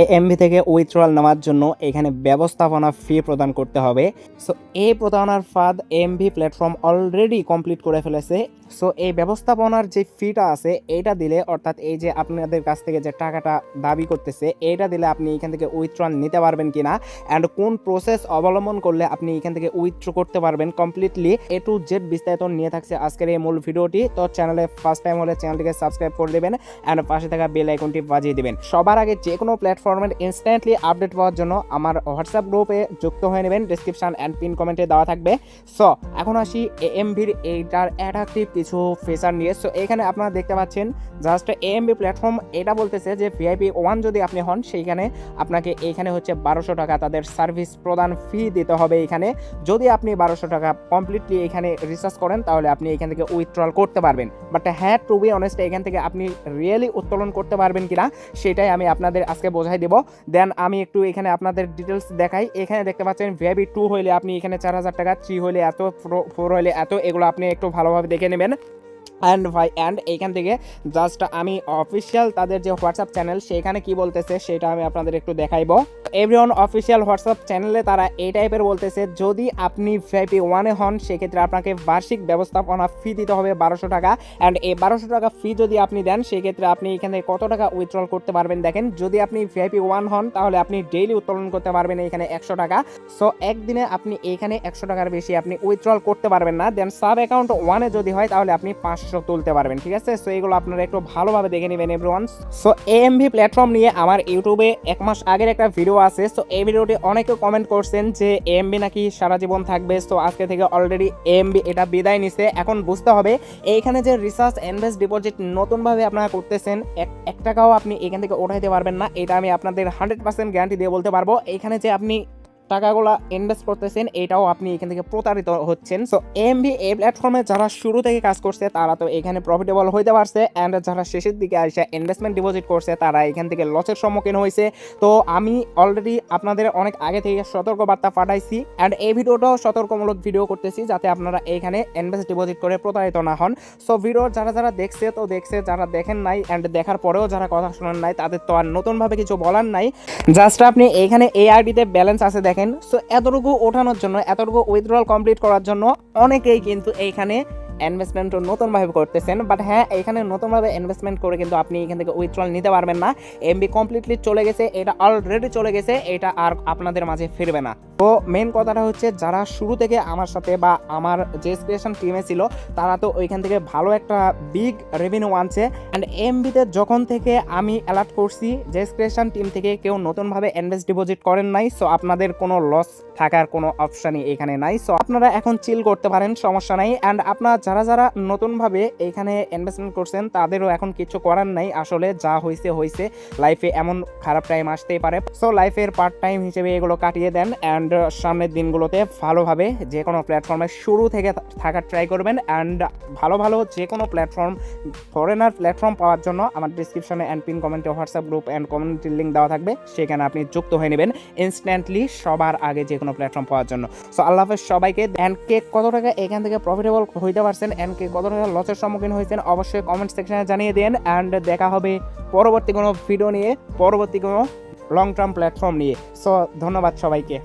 AMB থেকে withdrawal নেওয়ার জন্য এখানে ব্যবস্থাপনা ফি প্রদান করতে হবে। সো এই প্রতারণার ফাঁদ এএমবি প্ল্যাটফর্ম অলরেডি কমপ্লিট করে ফেলেছে। সো এই ব্যবস্থাপনার যে ফিটা আছে এইটা দিলে, অর্থাৎ এই যে আপনাদের কাছ থেকে যে টাকাটা দাবি করতেছে এইটা দিলে আপনি এখান থেকে উইথড্রয়াল নিতে পারবেন কিনা অ্যান্ড কোন প্রসেস অবলম্বন করলে আপনি এখান থেকে উইথড্র করতে পারবেন কমপ্লিটলি A to Z বিস্তারিত নিয়ে থাকছে আজকের এই মূল ভিডিওটি। তো চ্যানেলে ফার্স্ট টাইম হলে চ্যানেলটিকে সাবস্ক্রাইব করে দেবেন অ্যান্ড পাশে থাকা বেল আইকনটি বাজিয়ে দেবেন। সবার আগে যে কোনো প্ল্যাটফর্মের ইনস্ট্যান্টলি আপডেট পাওয়ার জন্য আমার হোয়াটসঅ্যাপ গ্রুপে যুক্ত হয়ে নেবেন, ডিসক্রিপশন অ্যান্ড পিন কমেন্টে দেওয়া থাকবে। সো এখন আসি এএমবির এইটার অ্যাট্রাকটিভ কিছু ফিচার নিয়ে। সো এখানে আপনারা দেখতে পাচ্ছেন জাস্ট এএমবি প্ল্যাটফর্ম এটা বলতেছে যে ভিআইপি 1 যদি আপনি হন সেইখানে আপনাকে এইখানে হচ্ছে 1200 টাকা তাদের সার্ভিস প্রদান ফি দিতে হবে। এখানে যদি আপনি 1200 টাকা কমপ্লিটলি এখানে রিচার্জ করেন তাহলে আপনি এখান থেকে উইথড্রল করতে পারবেন। বাট হ্যাঁ, টু বি অনেস্ট এখান থেকে আপনি রিয়েলি উত্তোলন করতে পারবেন কিনা সেটাই আমি আপনাদের আজকে বোঝাই দেব। দেন আমি একটু এখানে আপনাদের ডিটেলস দেখাই। এখানে দেখতে পাচ্ছেন ভিআইপি 2 হইলে আপনি এখানে 4000 টাকা, 3 হইলে এত, 4 হইলে এত, এগুলো আপনি একটু ভালোভাবে দেখে নেবেন। অ্যান্ড এইখান থেকে জাস্ট আমি অফিসিয়াল তাদের যে হোয়াটসঅ্যাপ চ্যানেল সেখানে কি বলতেছে সেটা আমি আপনাদের একটু দেখাইবো। এভরিওয়ান অফিসিয়াল হোয়াটসঅ্যাপ চ্যানেলে তারা এই টাইপের বলতেছে, যদি আপনি ভিআইপি 1-এ হন সেক্ষেত্রে আপনাকে বার্ষিক ব্যবস্থাপনা ফি দিতে হবে 1200 টাকা। অ্যান্ড এই 1200 টাকা ফি যদি আপনি দেন সেক্ষেত্রে আপনি এখানে কত টাকা উইথড্রল করতে পারবেন দেখেন। যদি আপনি ভিআইপি 1 হন তাহলে আপনি ডেইলি উত্তোলন করতে পারবেন এখানে 100 টাকা। সো একদিনে আপনি এখানে 100 টাকার বেশি আপনি উইথড্রল করতে পারবেন না। দেন সাব অ্যাকাউন্ট 1-এ যদি হয় তাহলে আপনি 500 তুলতে পারবেন, ঠিক আছে। সো এগুলো আপনারা একটু ভালোভাবে দেখে নেবেন এভরিওয়ান। সো এএমবি প্ল্যাটফর্ম নিয়ে আমার ইউটিউবে 1 মাস আগের একটা ভিডিও আছে। সো এই ভিডিওটি অনেকে কমেন্ট করছেন যে এএমবি নাকি সারা জীবন থাকবে। সো আজকে থেকে অলরেডি এএমবি এটা বিদায় নিছে। এখন বুঝতে হবে এইখানে যে রিসার্চ ইনভেস্ট ডিপোজিট নতুনভাবে আপনারা করতেছেন 1 টাকাও আপনি এখান থেকে উঠাইতে পারবেন না। এটা আমি আপনাদের 100% গ্যারান্টি দিয়ে বলতে পারবো। এইখানে যে আপনি টাকাগুলা ইনভেস্ট করতেছেন এটাও আপনি এখান থেকে প্রতারিত হচ্ছেন। সো এএমবি এই প্ল্যাটফর্মে যারা শুরু থেকে কাজ করছে তারা তো এখানে প্রফিটেবল হইতে পারছে, অ্যান্ড যারা শেষের দিকে আসে ইনভেস্টমেন্ট ডিপোজিট করছে তারা এখান থেকে লসের সম্মুখীন হয়েছে। তো আমি অলরেডি আপনাদের অনেক আগে থেকে সতর্কবার্তা পাঠাইছি, অ্যান্ড এই ভিডিওটাও সতর্কমূলক ভিডিও করতেছি যাতে আপনারা এখানে ইনভেস্ট ডিপোজিট করে প্রতারিত না হন। সো ভিডিও যারা দেখছে তো দেখছে, যারা দেখেন নাই অ্যান্ড দেখার পরেও যারা কথা শোনেন নাই তাদের তো আর নতুনভাবে কিছু বলার নাই। জাস্ট আপনি এখানে এই আইডিতে ব্যালেন্স আছে দেখেন। সো এতটুকু ওঠানোর জন্য, এতটুকু উইথড্রল কমপ্লিট করার জন্য অনেকেই কিন্তু এইখানে ইনভেস্টমেন্ট নতুনভাবে করতেছেন। বাট হ্যাঁ, এখানে নতুনভাবে ইনভেস্টমেন্ট করে কিন্তু আপনি এখান থেকে উইথড্রল নিতে পারবেন না। এমবি কমপ্লিটলি চলে গেছে, এটা অলরেডি চলে গেছে, এটা আর আপনাদের মাঝে ফিরবে না। তো মেন কথাটা হচ্ছে যারা শুরু থেকে আমার সাথে বা আমার যে ক্রিয়েশন টিমে ছিল তারা তো ওইখান থেকে ভালো একটা বিগ রেভিনিউ আনছে। অ্যান্ড এমবিতে যখন থেকে আমি অ্যালার্ট করছি যে ক্রিয়েশন টিম থেকে কেউ নতুনভাবে ইনভেস্ট ডিপোজিট করেন নাই, সো আপনাদের কোনো লস থাকার কোনো অপশানই এখানে নাই। সো আপনারা এখন চিল করতে পারেন, সমস্যা নাই। অ্যান্ড আপনার যারা নতুনভাবে এইখানে ইনভেস্টমেন্ট করছেন তাদেরও এখন কিছু করার নাই। আসলে যা হয়েছে লাইফে এমন খারাপ টাইম আসতেই পারে। সো লাইফের পার্ট টাইম হিসেবে এগুলো কাটিয়ে দেন, অ্যান্ড সামনের দিনগুলোতে ভালোভাবে যে কোনো প্ল্যাটফর্মে শুরু থেকে থাকার ট্রাই করবেন। অ্যান্ড ভালো যে কোনো প্ল্যাটফর্ম, ফরেনার প্ল্যাটফর্ম পাওয়ার জন্য আমার ডিসক্রিপশনে অ্যান্ড পিন কমেন্টে হোয়াটসঅ্যাপ গ্রুপ অ্যান্ড কমিউনিটির লিঙ্ক দেওয়া থাকবে, সেখানে আপনি যুক্ত হয়ে নেবেন ইনস্ট্যান্টলি সবার আগে যে কোনো প্ল্যাটফর্ম পাওয়ার জন্য। সো আল্লাহ হাফেজ সবাইকে। অ্যান্ড কে কত টাকা এখান থেকে প্রফিটেবল হইতে পারছেন অ্যান্ড কে কত টাকা লসের সম্মুখীন হয়েছেন অবশ্যই কমেন্ট সেকশনে জানিয়ে দেন। অ্যান্ড দেখা হবে পরবর্তী কোনো ভিডিও নিয়ে, পরবর্তী কোনো লং টার্ম প্ল্যাটফর্ম নিয়ে। সো ধন্যবাদ সবাইকে।